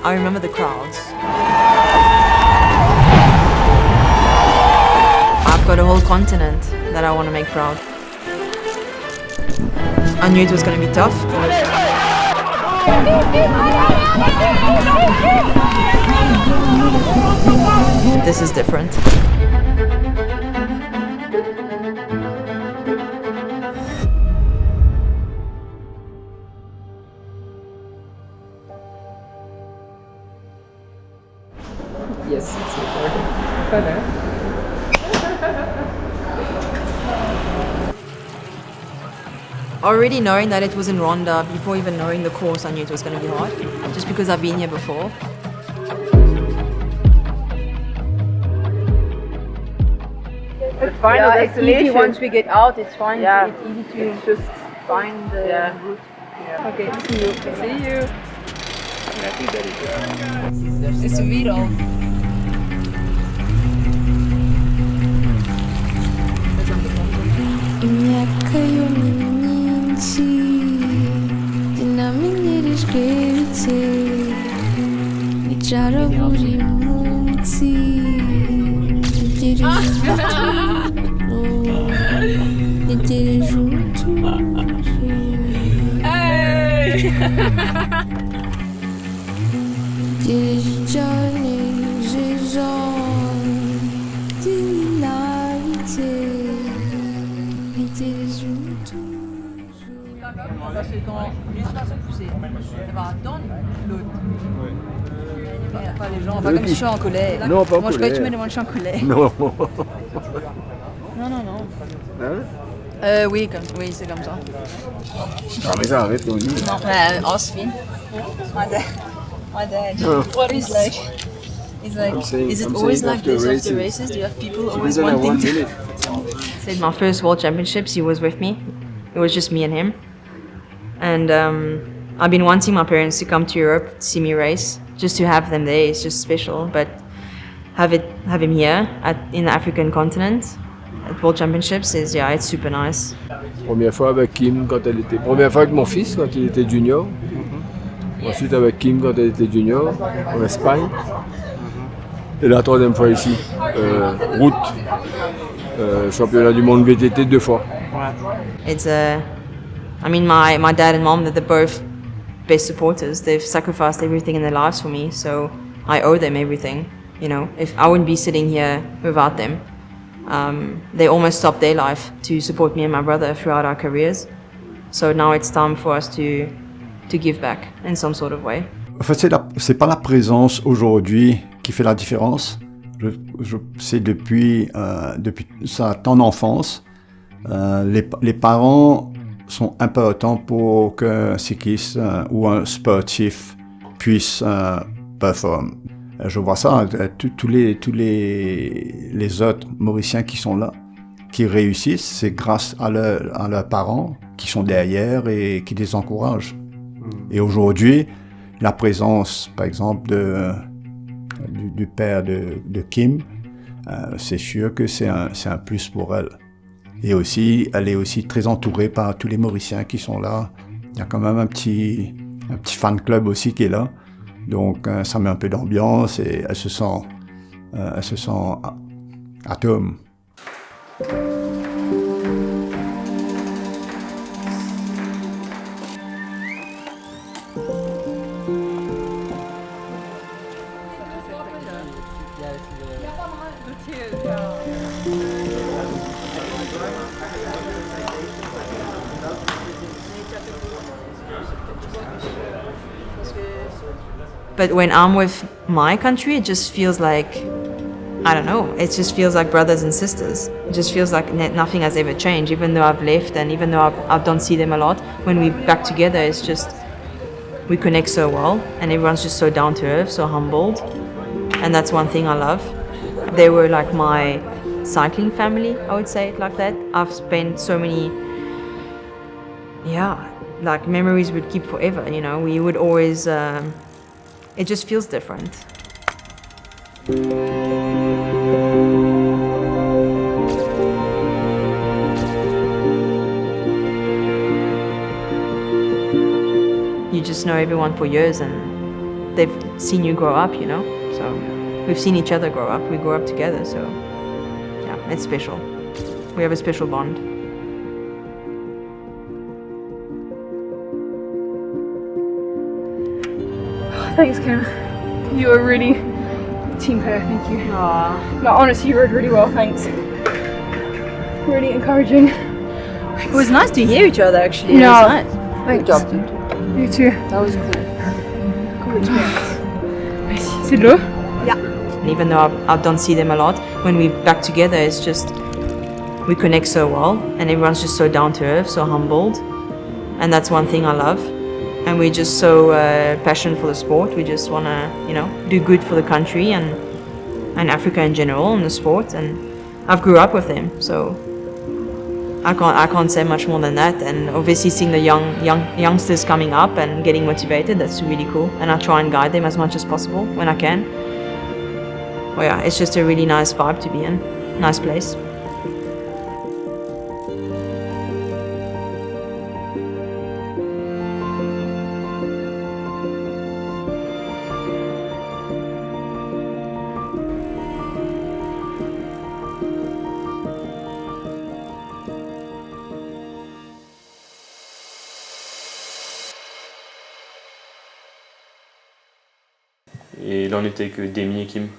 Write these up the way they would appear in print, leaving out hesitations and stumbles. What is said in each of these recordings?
I remember the crowds. I've got a whole continent that I want to make proud. I knew it was going to be tough. This is different. Yes, it's recording. Further. Already knowing that it was in Rwanda, before even knowing the course, I knew it was going to be hard, just because I've been here before. It's fine. Yeah, it's easy once we get out. It's fine. Yeah. It's easy to just find the route. Yeah. Okay, see you. See you. Happy birthday. It's a video. Imyaka yo ni myinshi sinamenyera ijwi nicara buri munsi ntegereje ubutuje ntegereje icyanejeje sinabike ntegereje ubutuje. Parce que quand une façon de pousser, elle va dans l'autre. Pas les gens, pas comme si je suis en colère. Non, pas en moi, je colère. croyais que tu me demandes, je suis en colère. Non. Non. Hein? Oui, c'est comme ça. Ah, mais ça, arrête, on dit. Non, Osfin. My dad. Oh. What is like? He's like, is it always like this after races? Do you have people always wanting to? Said my first World Championships, he was with me. It was just me and him. And I've been wanting my parents to come to Europe to see me race, just to have them there. It's just special. But have him here in the African continent at World Championships it's super nice. Première fois avec Kim quand elle était. Première fois avec mon fils quand il était junior. Ensuite avec Kim quand elle était junior en Espagne. Et la troisième fois ici, route, championnat du monde VTT 2 fois. It's I mean, my dad and mom, they're both best supporters. They've sacrificed everything in their lives for me, so I owe them everything. You know, if I wouldn't be sitting here without them. They almost stopped their life to support me and my brother throughout our careers. So now it's time for us to give back in some sort of way. En fait, c'est pas la présence aujourd'hui qui fait la différence. C'est depuis sa tendre enfance. Les parents sont importants pour qu'un cycliste ou un sportif puisse performer. Je vois ça, tous les autres Mauriciens qui sont là, qui réussissent, c'est grâce à leurs parents qui sont derrière et qui les encouragent. Et aujourd'hui, la présence, par exemple, du père de Kim, c'est sûr que c'est un plus pour elle. Et aussi, elle est aussi très entourée par tous les Mauriciens qui sont là. Il y a quand même un petit fan club aussi qui est là. Donc, ça met un peu d'ambiance et elle se sent atome. But when I'm with my country, it just feels like, I don't know, it just feels like brothers and sisters. It just feels like nothing has ever changed, even though I've left and even though I don't see them a lot. When we're back together, it's just, we connect so well and everyone's just so down to earth, so humbled. And that's one thing I love. They were like my cycling family, I would say it like that. I've spent so many, like memories would keep forever, you know. We would always, it just feels different. You just know everyone for years and they've seen you grow up, you know. So we've seen each other grow up. We grew up together. So yeah, it's special. We have a special bond. Thanks, Kim. You were really a team player, thank you. Aww. No, honestly, you rode really well, thanks. Really encouraging. It was nice to hear each other, actually. No. It was nice. Thanks. Good job, dude. You too. That was cool. Cool experience. Merci. C'est de l'eau? And even though I don't see them a lot, when we're back together, it's just, we connect so well, and everyone's just so down to earth, so humbled. And that's one thing I love. And we're just so passionate for the sport. We just want to, you know, do good for the country and Africa in general and the sport. And I've grew up with them, so I can't say much more than that. And obviously seeing the youngsters coming up and getting motivated, that's really cool. And I try and guide them as much as possible when I can. Well, yeah, it's just a really nice vibe to be in. Nice place. Et là, on était avec Demi et Kim.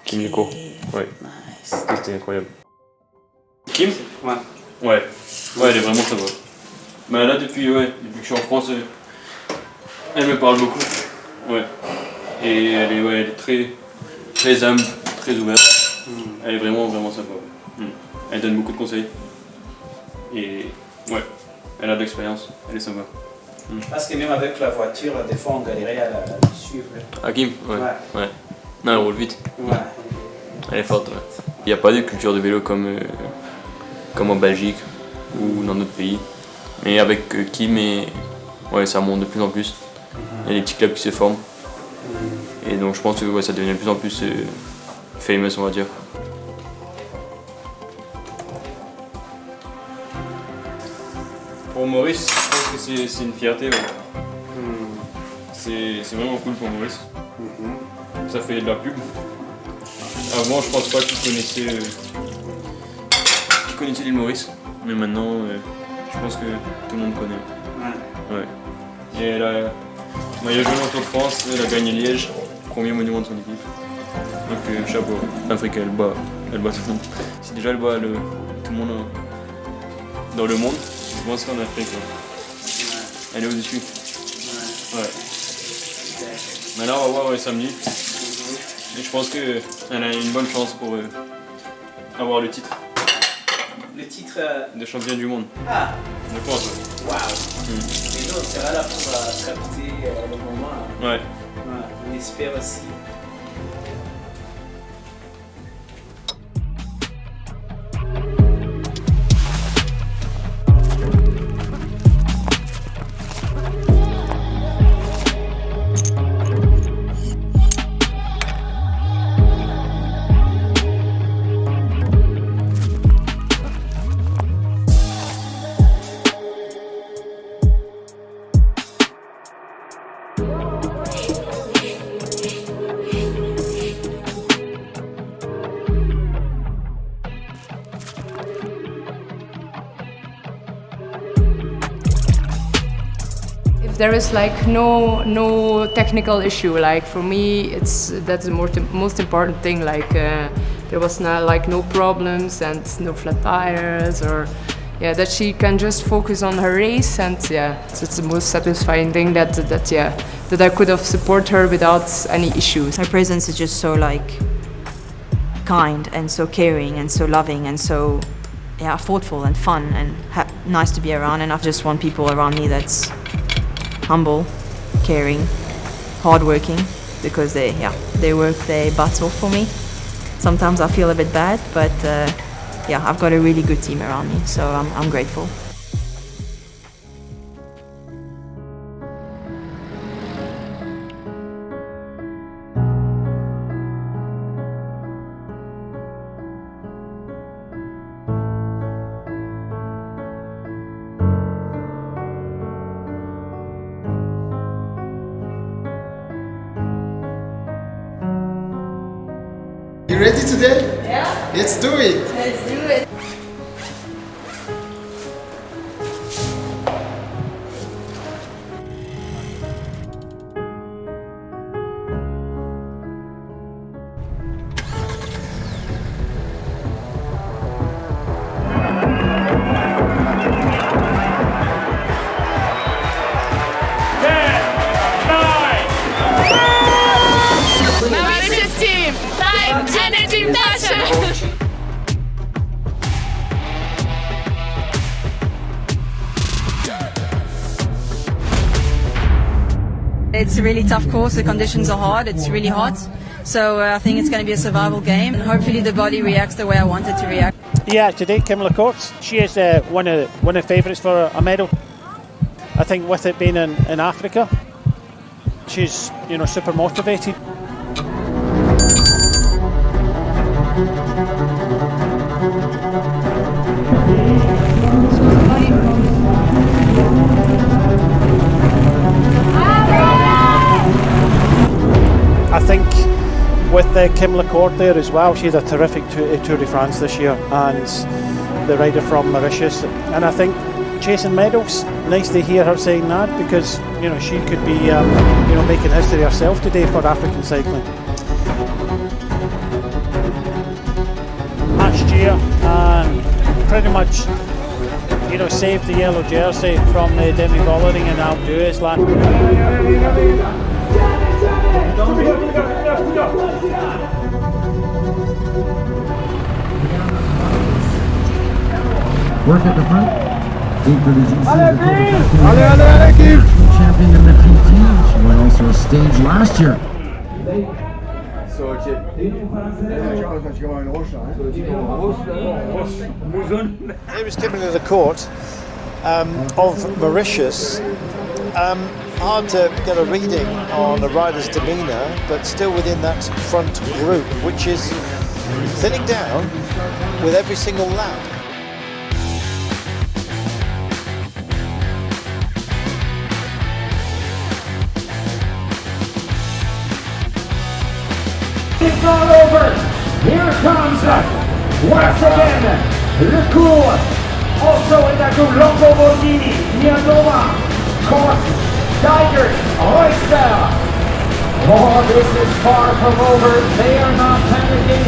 Kim du cours. Ouais. Nice. C'était incroyable. Kim? Ouais. Ouais. Ouais, elle est vraiment sympa. Bah là, depuis que je suis en France, elle me parle beaucoup. Ouais. Et elle est très humble, très ouverte. Elle est vraiment sympa. Elle donne beaucoup de conseils. Et ouais, elle a de l'expérience. Elle est sympa. Parce que même avec la voiture, des fois on galérait à la suivre. Ah, Kim? Ouais. Non, elle roule vite. Ouais. Elle est forte, ouais. Il n'y a pas de culture de vélo comme en Belgique ou dans d'autres pays. Mais avec Kim, ça monte de plus en plus. Il y a des petits clubs qui se forment. Et donc je pense que ça devient de plus en plus famous, on va dire. Pour Maurice, je pense que c'est une fierté. Ouais. C'est vraiment cool pour Maurice. Ça fait de la pub. Avant, je pense pas qu'il connaissait l'île Maurice, mais maintenant, je pense que tout le monde connaît. Ouais. Et elle a joué en Tour de France, elle a gagné Liège, premier monument de son équipe. Donc chapeau, l'Afrique elle bat tout le monde. Si déjà elle bat tout le monde dans le monde, je pense qu'en Afrique, elle est au-dessus. Ouais. Maintenant on va voir samedi. Et je pense qu'elle a une bonne chance pour avoir le titre. Le titre de champion du monde. Ah. Je pense. Ouais. Waouh. Et donc, on sera là pour capter le moment. Ouais. On espère aussi. There is like no technical issue. Like for me, that's the most important thing. Like there was no problems and no flat tires, or that she can just focus on her race, and it's the most satisfying thing that I could have supported her without any issues. Her presence is just so kind and so caring and so loving and so thoughtful and fun and nice to be around. And I just want people around me that's humble, caring, hardworking, because they work their butts off for me. Sometimes I feel a bit bad, but I've got a really good team around me, so I'm grateful. You ready today? Yeah. Let's do it. Let's do it. Mauritius team, time, energy, passion. It's a really tough course, the conditions are hard, it's really hot. So I think it's going to be a survival game and hopefully the body reacts the way I want it to react. Yeah, today Kimberley Courts, she is one of the favourites for a medal. I think with it being in Africa, she's super motivated. I think with the Kimberley Court there as well, she's a terrific Tour de France this year, and the rider from Mauritius. And I think chasing medals, nice to hear her saying that, because she could be making history herself today for African cycling. Last year, and pretty much saved the yellow jersey from the Demi Vollering in Alpe d'Huez last. Work at the front. For the GC, champion in the PT. She won also a stage last year. Here is Kimberley the Court of Mauritius. Hard to get a reading on the rider's demeanour, but still within that front group, which is thinning down with every single lap. It's not over. Here comes once again Le Cours. Also in that group, Longo Borghini, Niadoma, Cork, Tigers, Oyster. Oh, this is far from over. They are not panicking.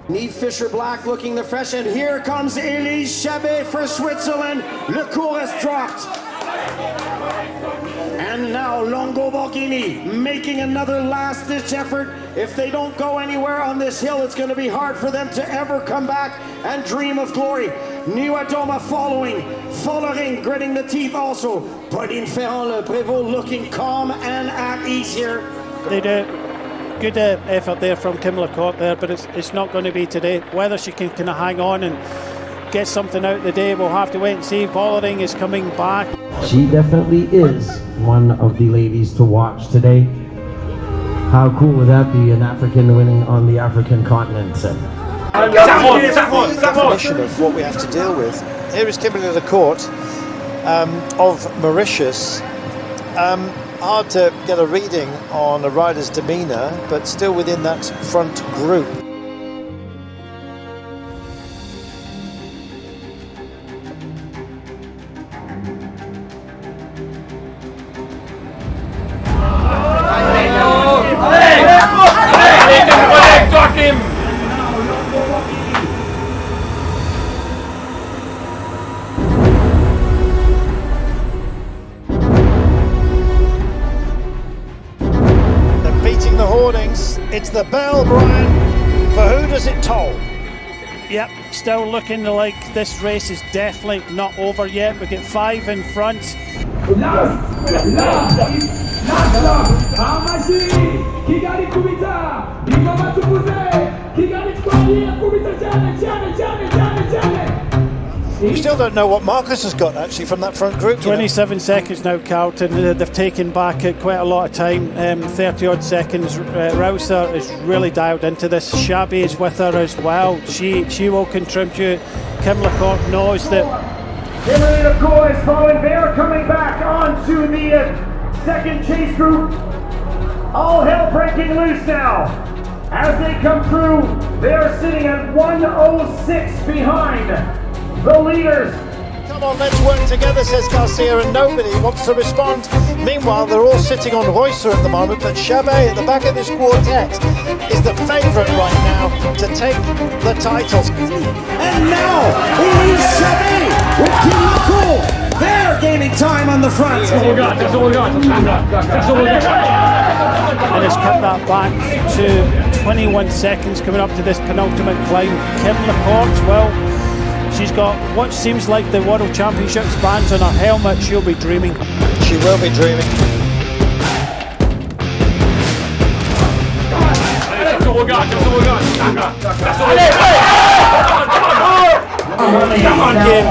Neve Fisher Black looking the fresh, and here comes Elise Chabet for Switzerland. Le Cours has dropped. And now Longo Borghini making another last-ditch effort. If they don't go anywhere on this hill, it's going to be hard for them to ever come back and dream of glory. Niadoma following, Vollering gritting the teeth also. Pauline Ferrand, Le Prévost looking calm and at ease here. They do. Good effort there from Kimberley Court there, but it's not going to be today. Whether she can kind of hang on and get something out of the day, we'll have to wait and see. Vollering is coming back. She definitely is one of the ladies to watch today. How cool would that be, an African winning on the African continent? Definition of what we have to deal with. Here is Kimberley the Court of Mauritius. Hard to get a reading on a rider's demeanour, but still within that front group. It's the bell, Brian. For who does it toll? Yep, still looking like this race is definitely not over yet. We get 5 in front. Kigali kubita, ingoma tupuze, Kigali twaliye kubita chane. We still don't know what Marcus has got actually from that front group. 27 seconds now, Carlton. They've taken back quite a lot of time, 30 odd seconds. Rouser is really dialed into this. Shabby is with her as well. She will contribute. Kim Lacourt knows that. Kimberley of course following. They're coming back onto the second chase group. All hell breaking loose now. As they come through, they are sitting at 1:06 behind the leaders. Come on, let's work together, says Garcia, and nobody wants to respond. Meanwhile, they're all sitting on Reusser at the moment, but Chabet at the back of this quartet is the favourite right now to take the titles. And now, it is Chabet with Kim Lacourt. They're gaining time on the front. And it's cut that back to 21 seconds coming up to this penultimate climb. Kim Lacourt, well, she's got what seems like the World Championships bands on her helmet. She'll be dreaming. She will be dreaming. Come on, Kim.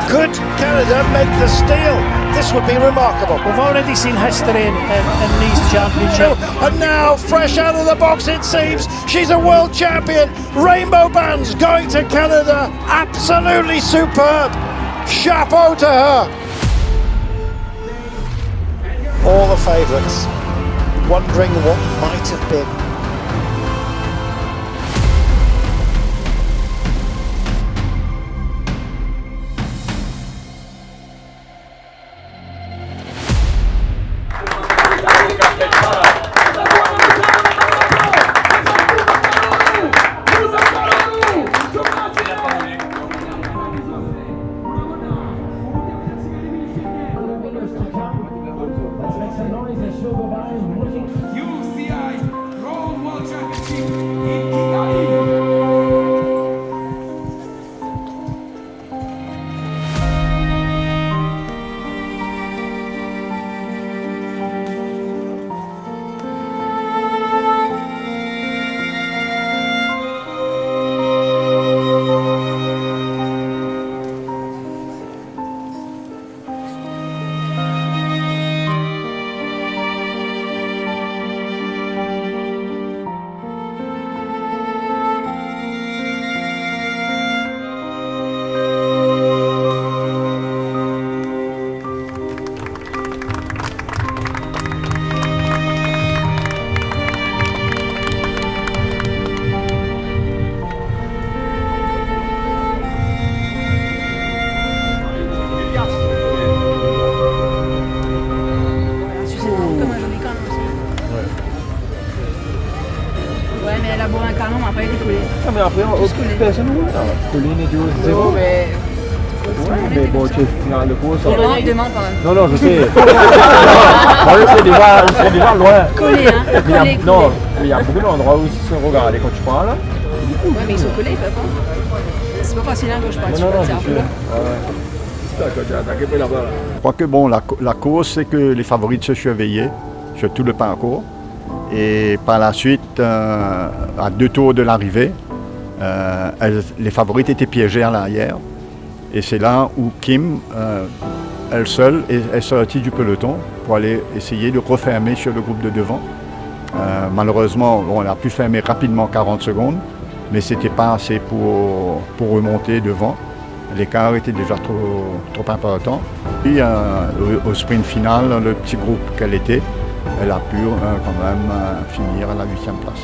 Could Canada make the steal? This would be remarkable. We've already seen history in these championships. And now, fresh out of the box it seems, she's a world champion. Rainbow bands going to Canada. Absolutely superb. Chapeau to her. All the favourites wondering what might have been. mais après, personne ne roule. Pauline est du 0. Ouais, mais bon, tu es final de course. Il y a demande quand même. Non, non, je sais. Ils sont déjà loin. Collés, hein. Collés. Non, mais il y a beaucoup d'endroits où ils se regardent quand tu parles. Ouais, mais ils sont collés, ils peuvent pas. C'est pas facile hein, quand je parle. Non, c'est sûr. Je crois que bon, la course, c'est que les favorites se surveillaient sur tout le parcours. Et par la suite, à 2 tours de l'arrivée, les favorites étaient piégées à l'arrière. Et c'est là où Kim, elle seule, est sortie du peloton pour aller essayer de refermer sur le groupe de devant. Malheureusement, on a pu fermer rapidement 40 secondes, mais ce n'était pas assez pour remonter devant. L'écart était déjà trop important. Puis au sprint final, le petit groupe qu'elle était, elle a pu quand même finir à la 8e place.